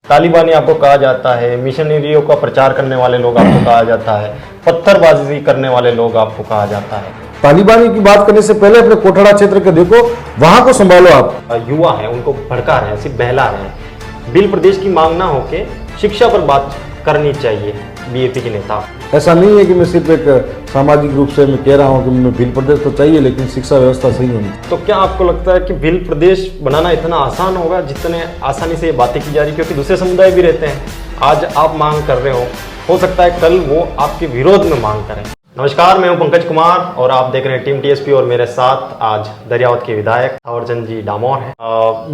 तालिबानी आपको कहा जाता है, मिशनरियों का प्रचार करने वाले लोग आपको कहा जाता है, पत्थरबाजी करने वाले लोग आपको कहा जाता है। तालिबानी की बात करने से पहले अपने कोटड़ा क्षेत्र के देखो, वहां को संभालो आप। युवा है उनको भड़का रहे हैं, सिर्फ बहला रहे हैं। बिल प्रदेश की मांग ना होके शिक्षा पर बात करनी चाहिए बीएपी के नेता। ऐसा नहीं है कि मैं सिर्फ एक सामाजिक रूप से मैं कह रहा हूँ कि मैं बिल प्रदेश तो चाहिए, लेकिन शिक्षा व्यवस्था सही होनी चाहिए। तो क्या आपको लगता है कि बिल प्रदेश बनाना इतना आसान होगा जितने आसानी से ये बातें की जा रही, क्योंकि दूसरे समुदाय भी रहते हैं। आज आप मांग कर रहे हो सकता है कल वो आपके विरोध में मांग करें। नमस्कार, मैं हूं पंकज कुमार और आप देख रहे हैं टीम टीएसपी और मेरे साथ आज दरियावत के विधायक थावरचंद जी डामोर हैं।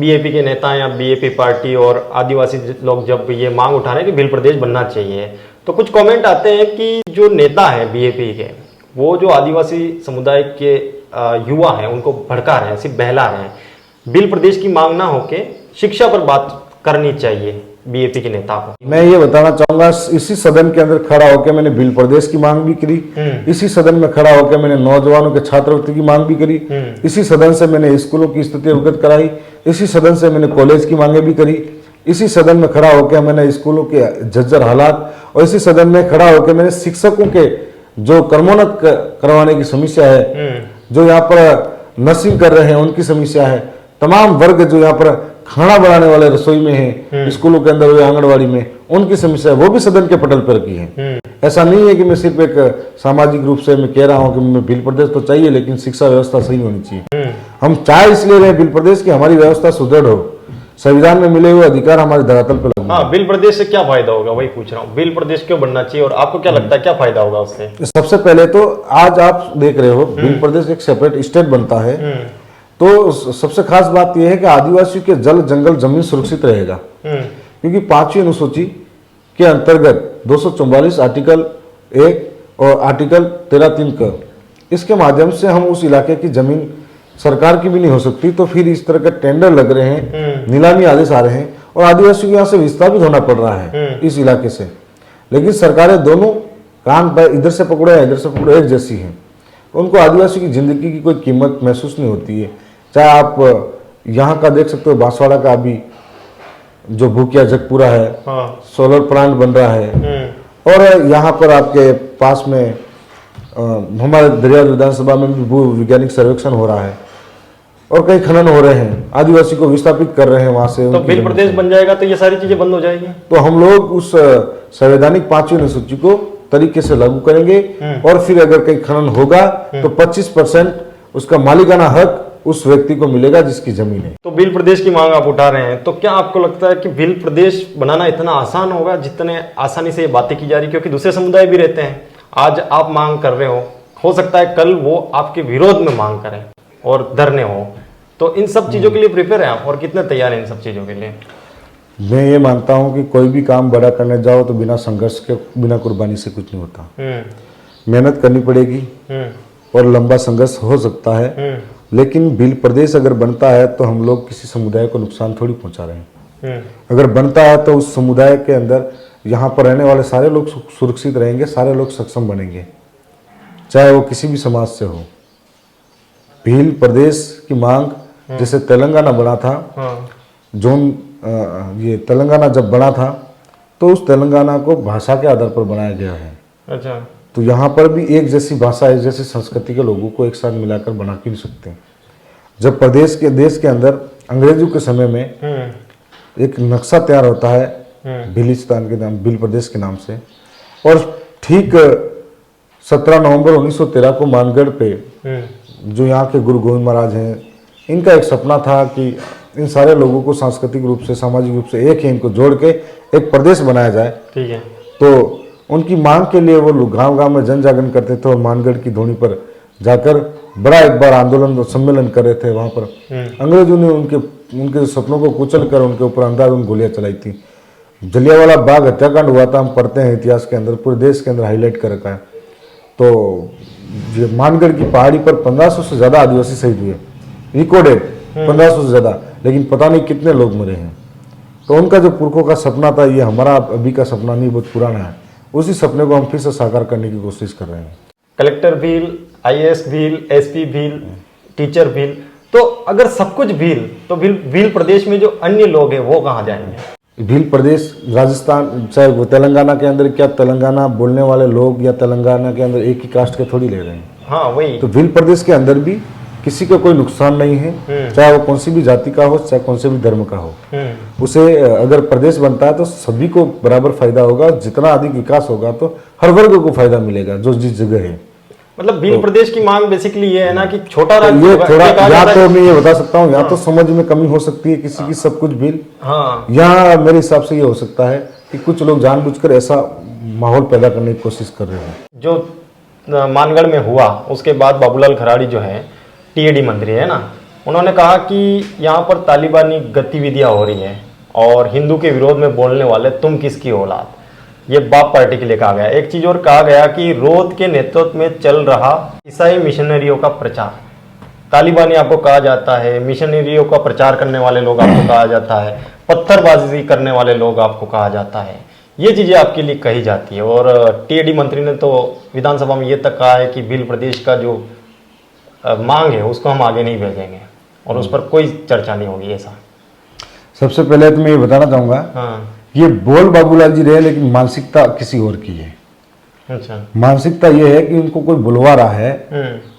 बीएपी के नेता या बीएपी पार्टी और आदिवासी लोग जब ये मांग उठा रहे हैं कि बिल प्रदेश बनना चाहिए, तो कुछ कमेंट आते हैं कि जो नेता है बीएपी के, वो जो आदिवासी समुदाय के युवा हैं उनको भड़का रहे हैं, सिर्फ बहला रहे हैं। बिल प्रदेश की मांग ना होके शिक्षा पर बात करनी चाहिए बीएपी के नेता को। मैं ये बताना चाहूंगा, इसी सदन के अंदर खड़ा होकर मैंने बिल प्रदेश की मांग भी करी, इसी सदन में खड़ा होकर मैंने नौजवानों के छात्रवृत्ति की मांग भी करी, इसी सदन से मैंने स्कूलों की स्थिति अवगत कराई, इसी सदन से मैंने कॉलेज की मांगे भी करी, इसी सदन में खड़ा होकर मैंने स्कूलों के जर्जर हालात, और इसी सदन में खड़ा होकर मैंने शिक्षकों के जो कर्मोन्नत करवाने की समस्या है, जो यहाँ पर नर्सिंग कर रहे हैं उनकी समस्या है, तमाम वर्ग जो यहाँ पर खाना बनाने वाले रसोई में है, स्कूलों के अंदर आंगनबाड़ी में, उनकी समस्या वो भी सदन के पटल पर रखी है। ऐसा नहीं है कि मैं सिर्फ एक सामाजिक रूप से मैं कह रहा हूँ कि मैं बिल प्रदेश तो चाहिए, लेकिन शिक्षा व्यवस्था सही होनी चाहिए। हम चाह इसलिए रहे बिल प्रदेश की हमारी व्यवस्था सुदृढ़ हो, संविधान में मिले हुए अधिकार हमारे धरातल पर लगू। हाँ, बिल प्रदेश से क्या फायदा होगा, वही पूछ रहा हूँ। बिल प्रदेश क्यों बनना चाहिए और आपको क्या लगता है क्या फायदा होगा उससे? सबसे पहले तो आज आप देख रहे हो बिल प्रदेश एक सेपरेट स्टेट बनता है, तो सबसे खास बात यह है कि आदिवासियों के जल जंगल जमीन सुरक्षित रहेगा, क्योंकि 5वीं अनुसूची के अंतर्गत 244 आर्टिकल 1 और आर्टिकल 13(3) क, इसके माध्यम से हम उस इलाके की जमीन सरकार की भी नहीं हो सकती, तो फिर इस तरह के टेंडर लग रहे हैं, नीलामी आदेश आ रहे हैं और आदिवासियों को यहाँ से विस्थापित होना पड़ रहा है इस इलाके से। लेकिन सरकारें दोनों कान पर इधर से पकड़ो या इधर से पकड़ो एक जैसी हैं, उनको आदिवासी की जिंदगी की कोई कीमत महसूस नहीं होती है। चाहे आप यहाँ का देख सकते हो, बांसवाड़ा का अभी जो भूकिया जगपुरा है, सोलर प्लांट बन रहा है, और यहाँ पर आपके पास में हमारे दरियावत विधानसभा में भी भू वैज्ञानिक सर्वेक्षण हो रहा है और कई खनन हो रहे हैं, आदिवासी को विस्थापित कर रहे हैं वहां से। तो बिल प्रदेश बन जाएगा तो ये सारी चीजें बंद हो जाएगी। तो हम लोग उस संवैधानिक 5वीं अनुसूची को तरीके से लागू करेंगे, और फिर अगर कहीं खनन होगा तो 25% उसका मालिकाना हक उस व्यक्ति को मिलेगा जिसकी जमीन है। तो बिल प्रदेश की मांग आप उठा रहे हैं, तो क्या आपको लगता है कि बिल प्रदेश बनाना इतना आसान होगा जितने आसानी से ये बातें की जा रही, क्योंकि दूसरे समुदाय भी रहते हैं। आज आप मांग कर रहे हो सकता है कल वो आपके विरोध में मांग करें और धरने हो, तो इन सब चीजों के लिए प्रिपेयर हैं आप और कितने तैयार हैं इन सब चीजों के लिए? मैं ये मानता हूं कि कोई भी काम बड़ा करने जाओ तो बिना संघर्ष के, बिना कुर्बानी से कुछ नहीं होता। मेहनत करनी पड़ेगी और लंबा संघर्ष हो सकता है, लेकिन बिल प्रदेश अगर बनता है तो हम लोग किसी समुदाय को नुकसान थोड़ी पहुंचा रहे हैं। अगर बनता है तो उस समुदाय के अंदर यहाँ पर रहने वाले सारे लोग सुरक्षित रहेंगे, सारे लोग सक्षम बनेंगे, चाहे वो किसी भी समाज से हो। बिल प्रदेश की मांग जैसे तेलंगाना बना था, जोन ये तेलंगाना जब बना था तो उस तेलंगाना को भाषा के आधार पर बनाया गया है। अच्छा, तो यहाँ पर भी एक जैसी भाषा, एक जैसी संस्कृति के लोगों को एक साथ मिलाकर बना क्यों नहीं सकते? जब देश के अंदर अंग्रेजों के समय में एक नक्शा तैयार होता है बिलिस्तान के नाम, बिल प्रदेश के नाम से, और ठीक 17 नवंबर 1913 को मानगढ़ पे जो यहाँ के गुरु गोविंद महाराज हैं, इनका एक सपना था कि इन सारे लोगों को सांस्कृतिक रूप से, सामाजिक रूप से एक ही इनको जोड़ के एक प्रदेश बनाया जाए। ठीक है। तो उनकी मांग के लिए वो लोग गांव गांव में जन जागरण करते थे और मानगढ़ की धोनी पर जाकर बड़ा एक बार आंदोलन और सम्मेलन कर रहे थे। वहां पर अंग्रेजों ने उनके सपनों को कुचल कर उनके ऊपर अंधाधुंध गोलियां चलाई थी। जलियांवाला बाग हत्याकांड हुआ था, हम पढ़ते हैं इतिहास के अंदर, पूरे देश के अंदर हाईलाइट कर रखा है। तो ये मानगढ़ की पहाड़ी पर 1500 से ज्यादा आदिवासी शहीद हुए, रिकॉर्डेड 1500 से ज्यादा, लेकिन पता नहीं कितने लोग मरे हैं। तो उनका जो पुरखों का सपना था, ये हमारा अभी का सपना नहीं, बहुत पुराना है। उसी सपने को हम फिर से साकार करने की कोशिश कर रहे हैं। Collector bill, IAS bill, SP bill, teacher bill, तो अगर सब कुछ बिल, तो बिल प्रदेश में जो अन्य लोग हैं वो कहाँ जाएंगे? भील प्रदेश राजस्थान चाहे वो तेलंगाना के अंदर, क्या तेलंगाना बोलने वाले लोग या तेलंगाना के अंदर एक ही कास्ट के थोड़ी ले रहे हैं। हाँ वही। तो भील प्रदेश के अंदर भी किसी का कोई नुकसान नहीं है, चाहे वो कौन सी भी जाति का हो, चाहे कौन से भी धर्म का हो। उसे अगर प्रदेश बनता है तो सभी को बराबर फायदा होगा। जितना अधिक विकास होगा तो हर वर्ग को फायदा मिलेगा जो जिस जगह है। मतलब भील प्रदेश की मांग बेसिकली ये है ना कि छोटा राज्य ये होगा, थोड़ा ये कहा या जाता तो है। मैं ये बता सकता हूँ, या तो समझ में कमी हो सकती है किसी की सब कुछ भील, हाँ या मेरे हिसाब से ये हो सकता है कि कुछ लोग जानबूझकर ऐसा माहौल पैदा करने की कोशिश कर रहे हैं। जो मानगढ़ में हुआ उसके बाद बाबूलाल खराड़ी जो है टीएडी मंत्री है ना, उन्होंने कहा कि यहाँ पर तालिबानी गतिविधियां हो रही हैं और हिंदू के विरोध में बोलने वाले तुम किसकी औलाद, ये बाप पार्टी के लिए कहा गया। एक चीज और कहा गया कि रोद के नेतृत्व में चल रहा ईसाई मिशनरियों का प्रचार, तालिबानी आपको कहा जाता है, मिशनरियों का प्रचार करने वाले लोग आपको कहा जाता है, पत्थरबाजी करने वाले लोग आपको कहा जाता है, ये चीजें आपके लिए कही जाती है। और टीएडी मंत्री ने तो विधानसभा में ये तक कहा है कि भील प्रदेश का जो मांग है उसको हम आगे नहीं भेजेंगे और उस पर कोई चर्चा नहीं होगी ऐसा। सबसे पहले तो मैं ये बताना चाहूंगा, हाँ ये बोल बाबूलाल जी रहे लेकिन मानसिकता किसी और की है। अच्छा। मानसिकता ये है कि इनको कोई बुलवा रहा है,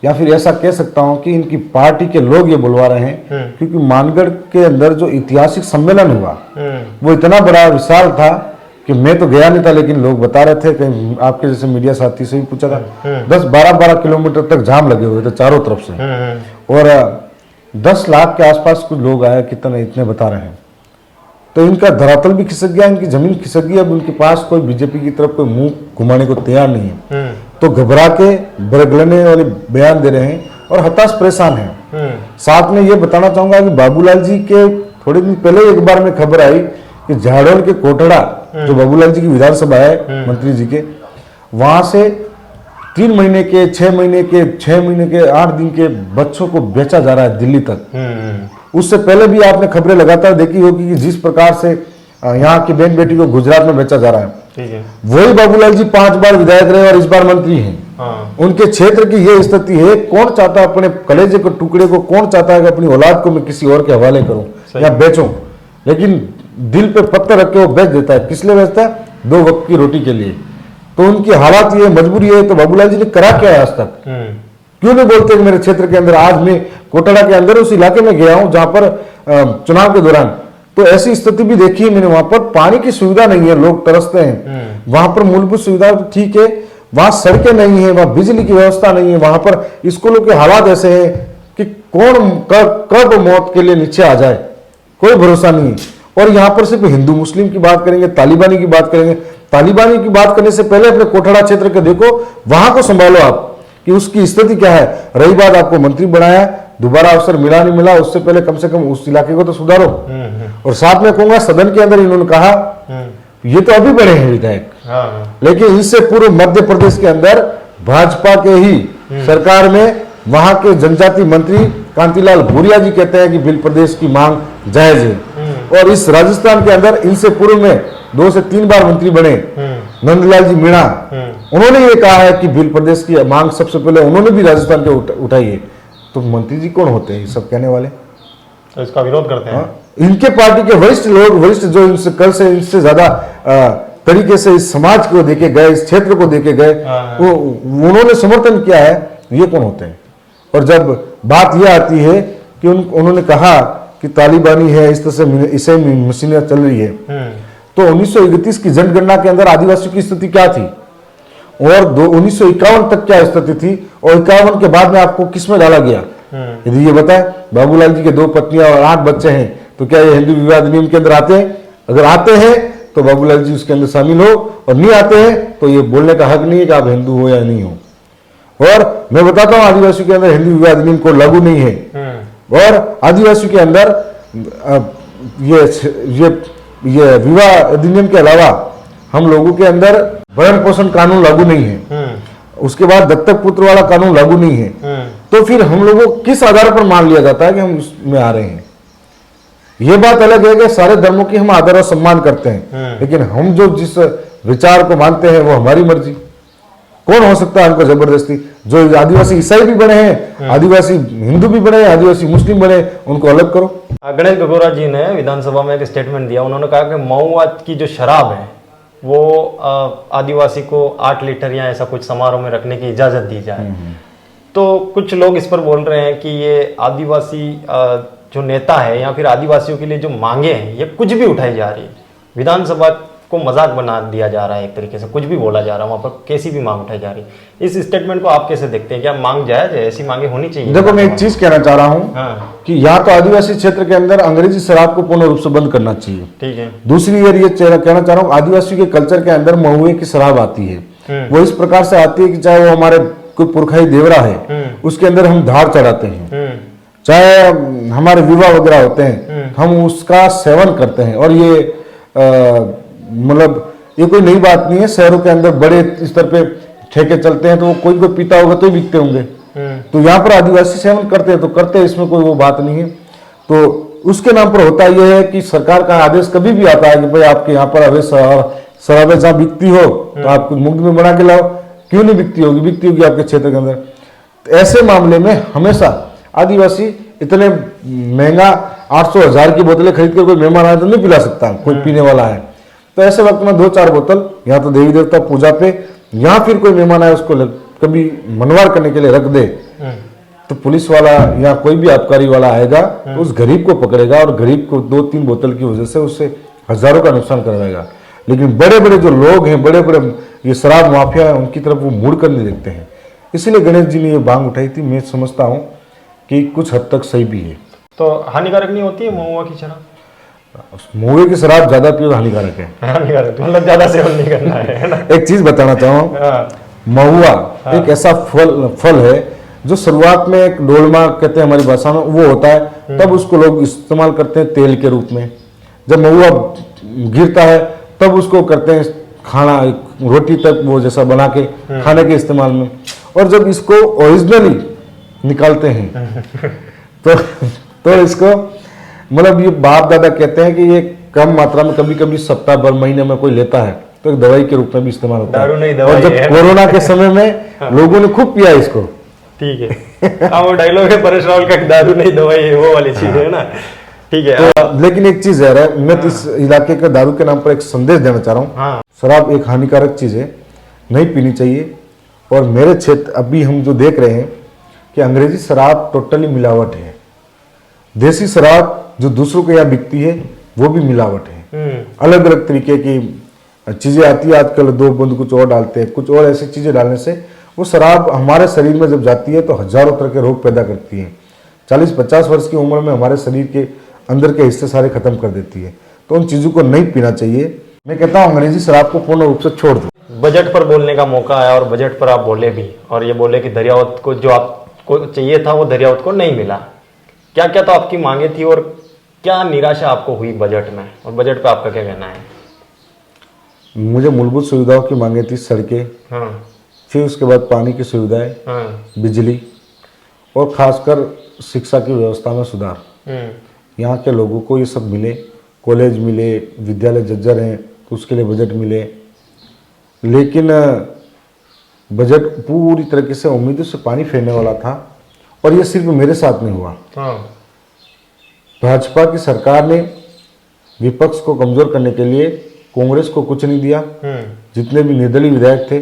या फिर ऐसा कह सकता हूं कि इनकी पार्टी के लोग ये बुलवा रहे हैं, क्योंकि मानगढ़ के अंदर जो ऐतिहासिक सम्मेलन हुआ वो इतना बड़ा विशाल था कि मैं तो गया नहीं था, लेकिन लोग बता रहे थे, कहीं आपके जैसे मीडिया साथी से भी पूछा था, 10-12 किलोमीटर तक जाम लगे हुए थे चारों तरफ से, और 10 लाख के आसपास कुछ लोग आए, कितने इतने बता रहे हैं। तो इनका धरातल भी खिसक गया, इनकी जमीन खिसक गई। अब उनके पास कोई बीजेपी की तरफ कोई मुंह घुमाने को तैयार नहीं है, तो घबरा के बरगलने वाले बयान दे रहे हैं और हताश परेशान हैं। साथ में ये बताना चाहूंगा कि बाबूलाल जी के थोड़े दिन पहले एक बार में खबर आई कि झाड़ोल के कोटड़ा, जो बाबूलाल जी की विधानसभा है मंत्री जी के, वहां से 3 महीने के 6 महीने के 6 महीने के 8 दिन के बच्चों को बेचा जा रहा है दिल्ली तक। उससे पहले भी आपने खबरें लगातार देखी होगी कि जिस प्रकार से यहाँ की बहन बेटी को गुजरात में बेचा जा रहा है। ठीक है। वही बाबूलाल जी 5 बार विधायक रहे और इस बार मंत्री हैं। हाँ। उनके क्षेत्र की ये स्थिति है। कौन चाहता है अपने कलेजे के टुकड़े को, कौन चाहता है कि अपनी औलाद को मैं किसी और के हवाले करूं या बेचूं, लेकिन दिल पे पत्थर रख के वो बेच देता है। किस लिए बेचता है? 2 वक्त की रोटी के लिए। तो उनकी हालात ये मजबूरी है। तो बाबूलाल जी ने करा क्या है आज तक? क्यों नहीं बोलते कि मेरे क्षेत्र के अंदर, आज मैं कोटड़ा के अंदर उस इलाके में गया हूं जहां पर चुनाव के दौरान तो ऐसी स्थिति भी देखी है मैंने। वहां पर पानी की सुविधा नहीं है, लोग तरसते हैं। वहां पर मूलभूत सुविधा ठीक है, वहां सड़कें नहीं है, वहां बिजली की व्यवस्था नहीं है, वहां पर स्कूलों के हालात ऐसे हैं कि कौन कब मौत के लिए नीचे आ जाए कोई भरोसा नहीं है। और यहाँ पर सिर्फ हिंदू मुस्लिम की बात करेंगे, तालिबानी की बात करेंगे। तालिबानी की बात करने से पहले अपने कोटड़ा क्षेत्र के देखो, वहां को संभालो आप कि उसकी स्थिति क्या है। रही बात आपको मंत्री बनाया, दोबारा अवसर मिला नहीं मिला, उससे पहले कम से कम उस इलाके को तो सुधारो। और साथ में कहूंगा, सदन के अंदर इन्होंने कहा ये तो अभी बड़े हैं विधायक, लेकिन इससे पूर्व मध्य प्रदेश के अंदर भाजपा के ही सरकार में वहां के जनजाति मंत्री कांतिलाल भूरिया जी कहते हैं कि भील प्रदेश की मांग जायज है। और इस राजस्थान के अंदर इनसे पूर्व में 2 से 3 बार मंत्री बने नंदलाल जी मीणा, उन्होंने ये कहा है कि भील प्रदेश की मांग सबसे पहले उन्होंने भी राजस्थान के उठाई है। तो मंत्री जी कौन होते हैं ये सब कहने वाले? तो इसका विरोध करते हैं। इनके पार्टी के वरिष्ठ लोग, वरिष्ठ जो इनसे कल से इनसे ज्यादा तरीके से इस समाज को देके गए, इस क्षेत्र को देके गए, वो उन्होंने समर्थन किया है, ये कौन होते हैं? और जब बात यह आती है कि उन्होंने कहा कि तालिबानी है, इस तरह से इसे मशीनें चल रही है, तो 1931 की जनगणना के अंदर आदिवासियों की स्थिति क्या थी और 1951 तक क्या स्थिति थी, और 51 के बाद में आपको किस में डाला गया? यदि ये बताए बाबूलाल जी के 2 पत्नियां और 8 बच्चे हैं, तो क्या ये हिंदू विवाह अधिनियम के अंदर आते हैं? अगर आते हैं तो बाबूलाल जी उसके अंदर शामिल हो, और नहीं आते हैं तो ये बोलने का हक नहीं है कि आप हिंदू हो या नहीं हो। और मैं बताता हूं, आदिवासियों के अंदर हिंदू विवाह अधिनियम को लागू नहीं है, और आदिवासियों के अंदर ये विवाह अधिनियम के अलावा हम लोगों के अंदर भरण पोषण कानून लागू नहीं है, उसके बाद दत्तक पुत्र वाला कानून लागू नहीं है। तो फिर हम लोगों को किस आधार पर मान लिया जाता है कि हम उसमें आ रहे हैं? ये बात अलग है कि सारे धर्मों की हम आदर और सम्मान करते हैं, लेकिन हम जो जिस विचार को मानते हैं वो हमारी मर्जी। कौन हो सकता है हमको जबरदस्ती? जो आदिवासी ईसाई भी बने हैं, आदिवासी हिंदू भी बने, आदिवासी मुस्लिम बने, उनको अलग करो। गणेश गोगोरा जी ने विधानसभा में एक स्टेटमेंट दिया। उन्होंने कहा कि महुआ की जो शराब है वो आदिवासी को 8 लीटर या ऐसा कुछ समारोह में रखने की इजाजत दी जाए। तो कुछ लोग इस पर बोल रहे हैं कि ये आदिवासी जो नेता है या फिर आदिवासियों के लिए जो मांगे हैं ये कुछ भी उठाई जा रही है, विधानसभा को मजाक बना दिया जा रहा है, एक तरीके से कुछ भी बोला जा रहा है, वहां पर कैसी भी मांग उठाई जा रही है। इस स्टेटमेंट को आप कैसे देखते हैं? क्या मांग जायज है? ऐसी मांगे होनी चाहिए? देखो, मैं एक चीज कहना चाह रहा हूँ कि यहाँ तो आदिवासी क्षेत्र के अंदर अंग्रेजी शराब को पूर्ण रूप से बंद करना चाहिए। ठीक है। दूसरी ये कहना चाह रहा हूँ, आदिवासी के कल्चर के अंदर महुए की शराब आती है, वो इस प्रकार से आती है कि चाहे वो हमारे कोई पुरखाई देवरा है उसके अंदर हम धार चढ़ाते हैं, चाहे हमारे विवाह वगैरह होते हैं हम उसका सेवन करते हैं। और ये मतलब ये कोई नई बात नहीं है, शहरों के अंदर बड़े स्तर पे ठेके चलते हैं, तो कोई पीता होगा तो ही बिकते होंगे। तो यहाँ पर आदिवासी सेवन करते हैं तो करते हैं, इसमें कोई वो बात नहीं है। तो उसके नाम पर होता यह है कि सरकार का आदेश कभी भी आता है कि भाई आपके यहाँ पर अवैध शराबें जहाँ बिकती हो तो आप मुफ्त में बना के लाओ। क्यों नहीं बिकती होगी? बिकती होगी आपके क्षेत्र के अंदर। तो ऐसे मामले में हमेशा आदिवासी इतने महंगा 800-1000 की बोतलें खरीद कर कोई मेहमान आए तो नहीं पिला सकता, कोई पीने वाला है। तो ऐसे वक्त में 2-4 बोतल या तो देवी देवता पूजा पे या फिर कोई मेहमान आए उसको कभी मनवार करने के लिए रख दे, तो पुलिस वाला या कोई भी आबकारी वाला आएगा तो उस गरीब को पकड़ेगा और गरीब को 2-3 बोतल की वजह से उससे हजारों का नुकसान करवाएगा। लेकिन बड़े बड़े जो लोग हैं, बड़े बड़े ये शराब माफिया है, उनकी तरफ वो मुड़ कर नहीं देखते हैं। इसलिए गणेश जी ने ये मांग उठाई थी। मैं समझता हूँ कि कुछ हद तक सही भी है। तो हानिकारक नहीं होती है महुआ की शराब? महुए की शराब ज्यादा पियो हानिकारक है। हानिकारक मतलब ज्यादा सेवन नहीं करना है ना? एक चीज बताना चाहूँ, महुआ एक ऐसा फल है जो शुरुआत में एक डोलमा कहते हैं हमारी भाषा में, वो होता है, तब उसको लोग इस्तेमाल करते हैं तेल के रूप में। जब महुआ गिरता है तब उसको करते हैं खाना, रोटी तक वो जैसा बना के खाने के इस्तेमाल में। और जब इसको ओरिजिनली निकालते हैं तो इसको मतलब ये बाप दादा कहते हैं कि ये कम मात्रा में कभी कभी सप्ताह भर महीने में कोई लेता है तो एक दवाई के रूप में भी इस्तेमाल होता है। और जब कोरोना के समय में लोगों ने खूब पिया इसको। ठीक है। वो डायलॉग है परेश रावल का, दारू नहीं दवाई है, वो वाली चीज है ना? ठीक है। तो लेकिन एक चीज है, मैं इस इलाके के दारू के नाम पर एक संदेश देना चाह रहा हूँ। शराब एक हानिकारक चीज है, नहीं पीनी चाहिए। और मेरे क्षेत्र अभी हम जो देख रहे हैं कि अंग्रेजी शराब टोटली मिलावट है। देसी शराब जो दूसरों के यहाँ बिकती है वो भी मिलावट है। अलग अलग तरीके की चीजें आती है आजकल, 2 बूंद कुछ और डालते हैं, कुछ और ऐसी चीजें डालने से वो शराब हमारे शरीर में जब जाती है तो हजारों तरह के रोग पैदा करती है। 40-50 वर्ष की उम्र में हमारे शरीर के अंदर के हिस्से सारे खत्म कर देती है। तो उन चीजों को नहीं पीना चाहिए। मैं कहता हूँ अंग्रेजी शराब को पूर्ण रूप से छोड़ दो। बजट पर बोलने का मौका आया और बजट पर आप बोले भी, और ये बोले कि दरियावत को जो आपको चाहिए था वो दरियावत को नहीं मिला। क्या क्या तो आपकी मांगे थी और क्या निराशा आपको हुई बजट में, और बजट पे आपका क्या कहना है? मुझे मूलभूत सुविधाओं की मांगे थी, सड़कें, फिर उसके बाद पानी की सुविधाएं, बिजली, और खासकर शिक्षा की व्यवस्था में सुधार। यहाँ के लोगों को ये सब मिले, कॉलेज मिले, विद्यालय जर्जर हैं तो उसके लिए बजट मिले। लेकिन बजट पूरी तरीके से उम्मीदों से पानी फेरने वाला था। और ये सिर्फ मेरे साथ नहीं हुआ, भाजपा की सरकार ने विपक्ष को कमजोर करने के लिए कांग्रेस को कुछ नहीं दिया, जितने भी निर्दलीय विधायक थे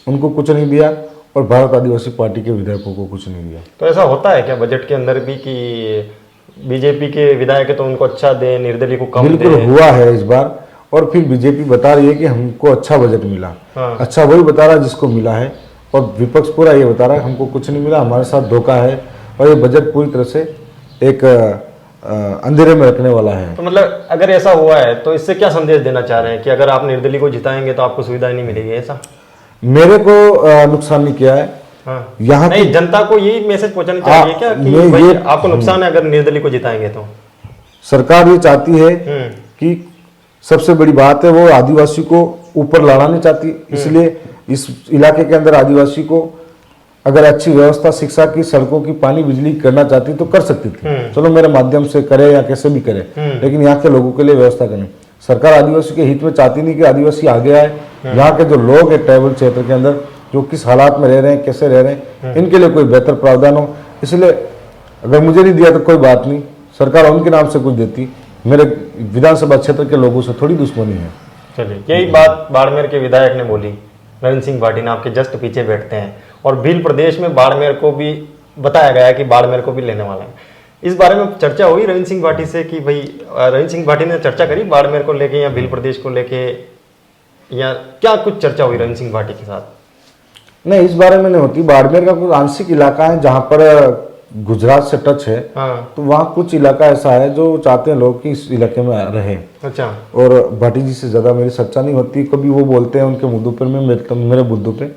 उनको कुछ नहीं दिया, और भारत आदिवासी पार्टी के विधायकों को कुछ नहीं दिया। तो ऐसा होता है क्या बजट के अंदर भी कि बीजेपी के विधायक है तो उनको अच्छा दे, निर्दलीय को कम दे? बिल्कुल हुआ है इस बार। और फिर बीजेपी बता रही है कि हमको अच्छा बजट मिला। अच्छा वही बता रहा है जिसको मिला है, और विपक्ष पूरा ये बता रहा है हमको कुछ नहीं मिला, हमारे साथ धोखा है, और ये बजट पूरी तरह से एक अंधेरे में रखने वाला है। तो मतलब अगर ऐसा हुआ है तो इससे क्या संदेश देना चाह रहे हैं कि अगर आप निर्दलीय को जिताएंगे तो आपको सुविधाएं नहीं मिलेगी, ऐसा? मेरे को नुकसान नहीं किया है। यहाँ नहीं, जनता को यही मैसेज पहुंचाना चाहिए क्या कि भाई आपको नुकसान है अगर निर्दलीय को जिताएंगे तो? सरकार ये चाहती है कि सबसे बड़ी बात है वो आदिवासी को ऊपर लाना नहीं चाहती, इसलिए इस इलाके के अंदर आदिवासी को अगर अच्छी व्यवस्था शिक्षा की, सड़कों की, पानी, बिजली करना चाहती तो कर सकती थी। चलो मेरे माध्यम से करे या कैसे भी करे, लेकिन यहाँ के लोगों के लिए व्यवस्था करें। सरकार आदिवासी के हित में चाहती नहीं कि आदिवासी आगे आए। यहाँ के जो लोग हैं ट्राइबल क्षेत्र के अंदर जो किस हालात में रह रहे हैं, कैसे रह रहे हैं, इनके लिए कोई बेहतर प्रावधान हो। इसलिए अगर मुझे नहीं दिया तो कोई बात नहीं, सरकार उनके नाम से कुछ देती, मेरे विधानसभा क्षेत्र के लोगों से थोड़ी दुश्मनी है। चलिए, यही बात बाड़मेर के विधायक ने बोली, नरेंद्र सिंह भाटी ने, आपके जस्ट पीछे बैठते हैं, और भील प्रदेश में बाड़मेर को भी बताया गया है कि बाड़मेर को भी लेने वाला है। इस बारे में चर्चा हुई रविंद्र सिंह भाटी से कि भाई रविंद्र सिंह भाटी ने चर्चा करी बाड़मेर को लेके या भील प्रदेश को लेके, या क्या कुछ चर्चा हुई रविंद्र सिंह भाटी के साथ? नहीं, इस बारे में नहीं होती। बाड़मेर का कुछ आंशिक इलाका है जहाँ पर गुजरात से टच है। हाँ। तो वहाँ कुछ इलाका ऐसा है जो चाहते हैं लोग कि इस इलाके में रहे। अच्छा। और भाटी जी से ज़्यादा मेरी चर्चा नहीं होती। कभी वो बोलते हैं उनके मुद्दों पर, मैं मेरे मुद्दों पे।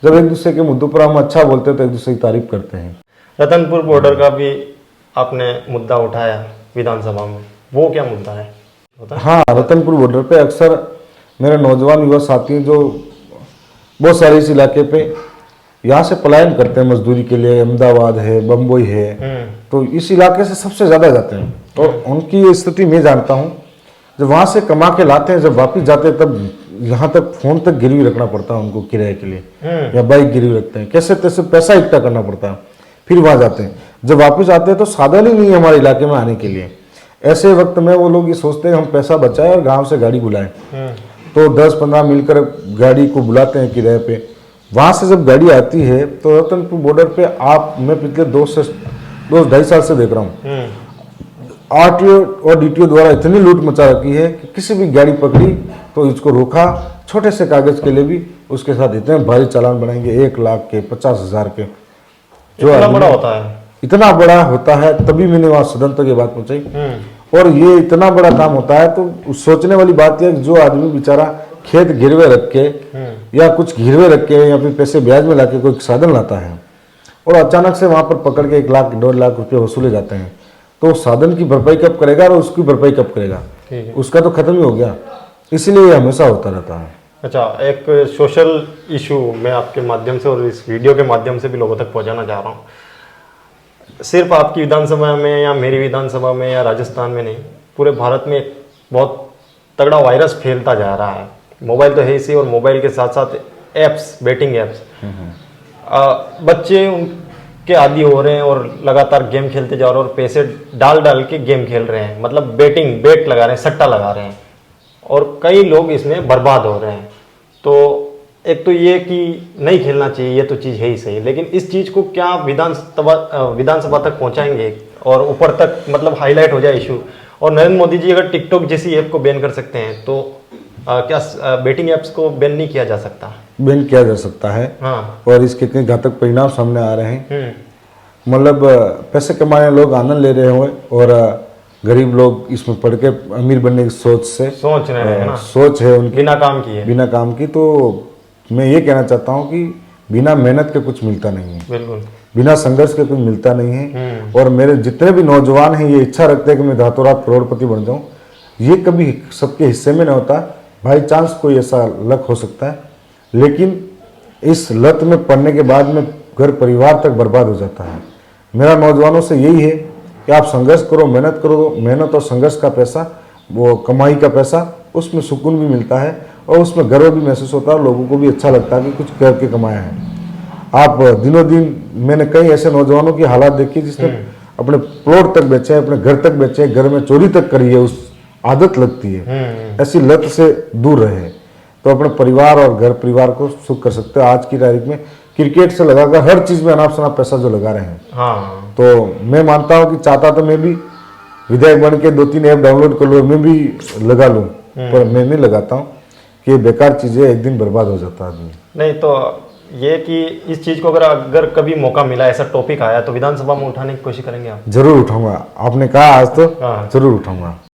जब एक दूसरे के मुद्दों पर हम अच्छा बोलते हैं तो एक दूसरे की तारीफ करते हैं। रतनपुर बॉर्डर का भी आपने मुद्दा उठाया विधानसभा में, वो क्या मुद्दा है? हाँ, रतनपुर बॉर्डर पे अक्सर मेरे नौजवान युवा साथी जो बहुत सारे इस इलाके पे यहाँ से पलायन करते हैं मजदूरी के लिए, अहमदाबाद है, बम्बई है, तो इस इलाके से सबसे ज़्यादा जाते हैं। और उनकी स्थिति मैं जानता हूँ, जब वहाँ से कमा के लाते हैं, जब वापस जाते हैं तब यहाँ तक फ़ोन तक गिरवी रखना पड़ता है उनको किराए के लिए, या बाइक गिरवी रखते हैं, कैसे तैसे पैसा इकट्ठा करना पड़ता है, फिर वहाँ जाते हैं। जब वापस आते हैं तो साधन ही नहीं है हमारे इलाके में आने के लिए। ऐसे वक्त में वो लोग ये सोचते हैं हम पैसा बचाएं और गाँव से गाड़ी बुलाएं, तो 10-15 मिलकर गाड़ी को बुलाते हैं किराए पे। वहाँ से जब गाड़ी आती है तो रतनपुर बॉर्डर पे मैं पिछले 2-2.5 साल से देख रहा हूँ, आरटीओ और डीटीओ द्वारा इतनी लूट मचा रखी है कि किसी भी गाड़ी पकड़ी तो इसको रोका, छोटे से कागज के लिए भी उसके साथ इतने भारी चालान बनाएंगे, 1 लाख के, 50,000 के। जो इतना बड़ा होता है? इतना बड़ा होता है, तभी मैंने वहाँ सदन तक ये बात पहुँचाई। और ये इतना बड़ा काम होता है तो सोचने वाली बात है कि जो आदमी बेचारा खेत गिरवे रख के या कुछ गिरवे रख के या फिर पैसे ब्याज में लाके कोई साधन लाता है और अचानक से वहां पर पकड़ के 1 लाख 1.5 लाख रुपए वसूले जाते हैं, तो साधन की भरपाई कब करेगा और उसकी भरपाई कब करेगा? उसका तो खत्म ही हो गया। इसलिए ये हमेशा होता रहता है। अच्छा, एक सोशल इशू मैं आपके माध्यम से और इस वीडियो के माध्यम से भी लोगों तक पहुंचाना चाह रहा हूँ। सिर्फ आपकी विधानसभा में या मेरी विधानसभा में या राजस्थान में नहीं, पूरे भारत में एक बहुत तगड़ा वायरस फैलता जा रहा है। मोबाइल तो है ही, और मोबाइल के साथ साथ एप्स, बेटिंग एप्स, बच्चे उनके आदी हो रहे हैं और लगातार गेम खेलते जा रहे हैं और पैसे डाल डाल के गेम खेल रहे हैं, मतलब बेट लगा रहे हैं, सट्टा लगा रहे हैं, और कई लोग इसमें बर्बाद हो रहे हैं। तो एक तो ये कि नहीं खेलना चाहिए, ये तो चीज़ है ही सही, लेकिन इस चीज़ को क्या विधानसभा तक पहुंचाएंगे और ऊपर तक मतलब हाईलाइट हो जाए इशू? और नरेंद्र मोदी जी अगर टिकटॉक जैसी ऐप को बैन कर सकते हैं तो क्या बेटिंग एप्स को बैन नहीं किया जा सकता? बैन किया जा सकता है। हाँ। और इसके इतने घातक परिणाम सामने आ रहे हैं। मतलब पैसे कमाने लोग आनंद ले रहे हुए और गरीब लोग इसमें पढ़ के अमीर बनने की सोच रहे हैं ना, सोच है उनकी बिना काम की। तो मैं ये कहना चाहता हूँ कि बिना मेहनत के कुछ मिलता नहीं है, बिल्कुल बिना संघर्ष के कुछ मिलता नहीं है। और मेरे जितने भी नौजवान हैं ये इच्छा रखते हैं कि मैं रातों रात करोड़पति बन जाऊं, ये कभी सबके हिस्से में नहीं होता। बाई चांस कोई ऐसा लक हो सकता है, लेकिन इस लत में पड़ने के बाद में घर परिवार तक बर्बाद हो जाता है। मेरा नौजवानों से यही है कि आप संघर्ष करो, मेहनत करो। मेहनत और संघर्ष का पैसा, वो कमाई का पैसा, उसमें सुकून भी मिलता है और उसमें गर्व भी महसूस होता है और लोगों को भी अच्छा लगता है कि कुछ करके कमाया है। आप दिनों दिन, मैंने कई ऐसे नौजवानों की हालात देखी जिसने अपने प्लॉट तक बेचे, अपने घर तक बेचे, घर में चोरी तक करी है। उस आदत लगती है, ऐसी लत से दूर रहे तो अपने परिवार और घर परिवार को सुख कर सकते हैं। आज की तारीख में क्रिकेट से लगाकर हर चीज में अनाप शनाप पैसा जो लगा रहे हैं। हाँ। तो मैं मानता हूँ कि चाहता तो मैं भी विधायक बन के 2-3 ऐप डाउनलोड कर लूँ, मैं भी लगा लूँ, पर मैं नहीं लगाता हूँ कि बेकार चीजें एक दिन बर्बाद हो जाता है आदमी। नहीं तो ये कि इस चीज को अगर कभी मौका मिला, ऐसा टॉपिक आया तो विधानसभा में उठाने की कोशिश करेंगे आप? जरूर उठाऊंगा। आपने कहा आज तो जरूर उठाऊंगा।